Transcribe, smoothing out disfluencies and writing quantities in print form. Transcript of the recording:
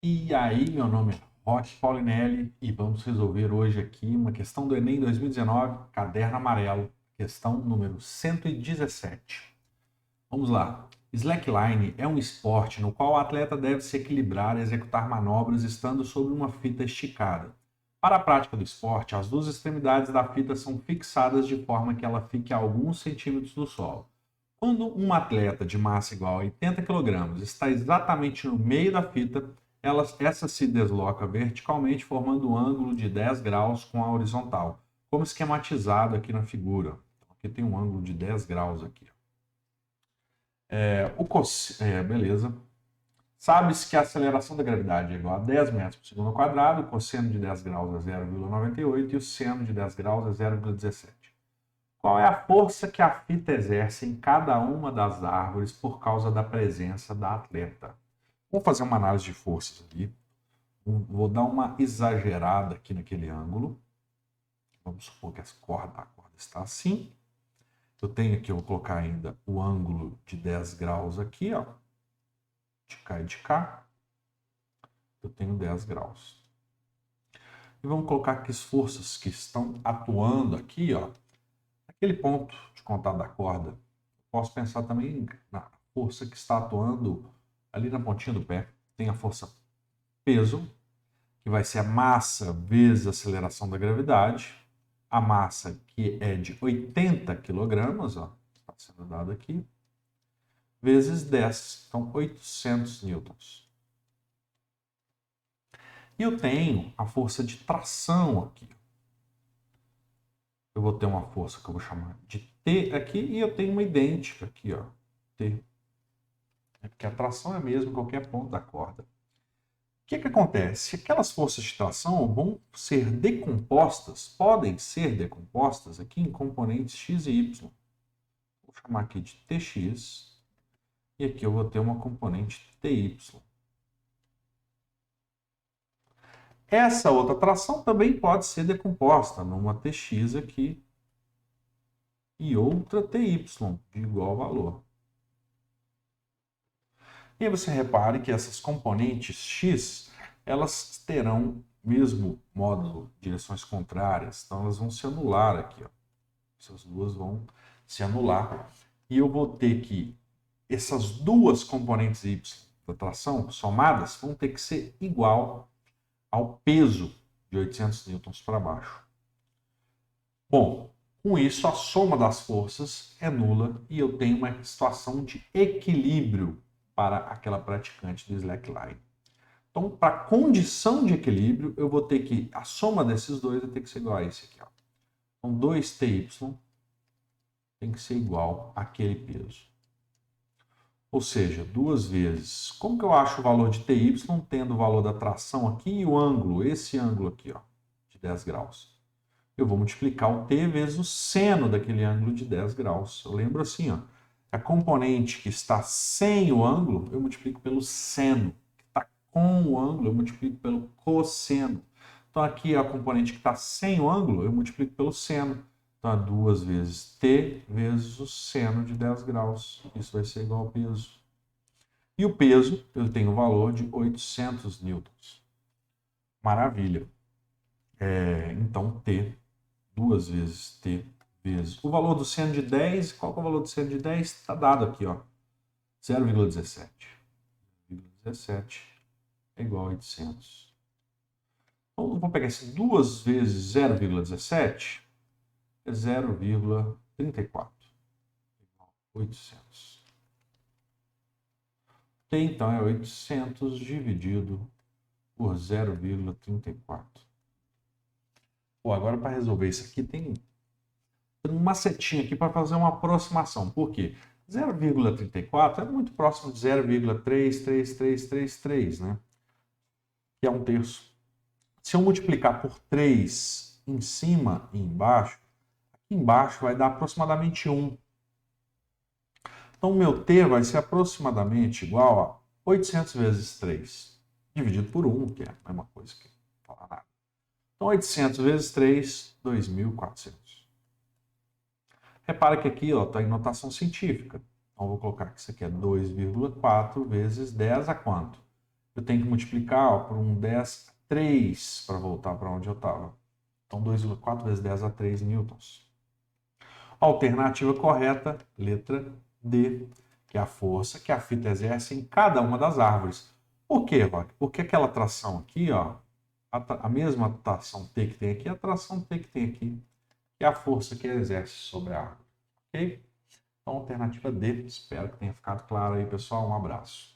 E aí, meu nome é Roque Paulinelli e vamos resolver hoje aqui uma questão do Enem 2019, caderno amarelo, questão número 117. Vamos lá. Slackline é um esporte no qual o atleta deve se equilibrar e executar manobras estando sobre uma fita esticada. Para a prática do esporte, as duas extremidades da fita são fixadas de forma que ela fique a alguns centímetros do solo. Quando um atleta de massa igual a 80 kg está exatamente no meio da fita, essa se desloca verticalmente, formando um ângulo de 10 graus com a horizontal, como esquematizado aqui na figura. Aqui tem um ângulo de 10 graus aqui. Beleza. Sabe-se que a aceleração da gravidade é igual a 10 metros por segundo ao quadrado, o cosseno de 10 graus é 0,98 e o seno de 10 graus é 0,17. Qual é a força que a fita exerce em cada uma das árvores por causa da presença da atleta? Vou fazer uma análise de forças aqui. Vou dar uma exagerada aqui naquele ângulo. Vamos supor que a corda está assim. Eu tenho aqui, eu vou colocar ainda o ângulo de 10 graus aqui, ó. De cá e de cá. Eu tenho 10 graus. E vamos colocar aqui as forças que estão atuando aqui, ó. Aquele ponto de contato da corda. Posso pensar também na força que está atuando ali na pontinha do pé. Tem a força peso, que vai ser a massa vezes a aceleração da gravidade. A massa que é de 80 kg, ó, está sendo dada aqui, vezes 10, então 800 newtons. E eu tenho a força de tração aqui. Eu vou ter uma força que eu vou chamar de T aqui e eu tenho uma idêntica aqui, ó, T. É porque a tração é a mesma em qualquer ponto da corda. O que acontece? Aquelas forças de tração vão ser decompostas, podem ser decompostas aqui em componentes x e y. Vou chamar aqui de Tx e aqui eu vou ter uma componente Ty. Essa outra tração também pode ser decomposta numa Tx aqui e outra Ty de igual valor. E aí você repare que essas componentes x, elas terão mesmo módulo, direções contrárias, então elas vão se anular aqui, ó. Essas duas vão se anular e eu vou ter que essas duas componentes y da tração somadas vão ter que ser igual ao peso de 800 newtons para baixo. Bom, com isso a soma das forças é nula e eu tenho uma situação de equilíbrio para aquela praticante do slackline. Então, para a condição de equilíbrio, eu vou ter que, a soma desses dois vai ter que ser igual a esse aqui, ó. Então, 2ty tem que ser igual àquele peso. Ou seja, duas vezes. Como que eu acho o valor de ty tendo o valor da tração aqui e o ângulo, esse ângulo aqui, ó, de 10 graus? Eu vou multiplicar o t vezes o seno daquele ângulo de 10 graus. Eu lembro assim, ó, a componente que está sem o ângulo, eu multiplico pelo seno. Que está com o ângulo, eu multiplico pelo cosseno. Então, aqui a componente que está sem o ângulo, eu multiplico pelo seno. Então, é 2 vezes t vezes o seno de 10 graus. Isso vai ser igual ao peso. E o peso, eu tenho o valor de 800 newtons. Maravilha. Então, T, 2 vezes T vezes o valor do seno de 10. Qual que é o valor do seno de 10? Está dado aqui, ó, 0,17. 0,17 é igual a 800. Então, eu vou pegar esse 2 vezes 0,17, é 0,34. 800. T, então, é 800 dividido por 0,34. Pô, agora para resolver isso aqui tem um macetinho aqui para fazer uma aproximação. Por quê? 0,34 é muito próximo de 0,33333, né? Que é 1/3. Se eu multiplicar por 3 em cima e embaixo, aqui embaixo vai dar aproximadamente 1. Então, o meu t vai ser aproximadamente igual a 800 vezes 3, dividido por 1, que é a mesma coisa que não falar nada. Então, 800 vezes 3, 2.400. Repara que aqui está em notação científica. Então, vou colocar que isso aqui é 2,4 vezes 10 a quanto? eu tenho que multiplicar ó, por 1/10 3 para voltar para onde eu estava. Então, 4 vezes 10 a 3 newtons. Alternativa correta, letra D, que é a força que a fita exerce em cada uma das árvores. Por quê, Rock? Porque aquela tração aqui, ó, a mesma tração T que tem aqui, a tração T que tem aqui, que é a força que exerce sobre a árvore. Ok? Então, alternativa D. Espero que tenha ficado claro aí, pessoal. Um abraço.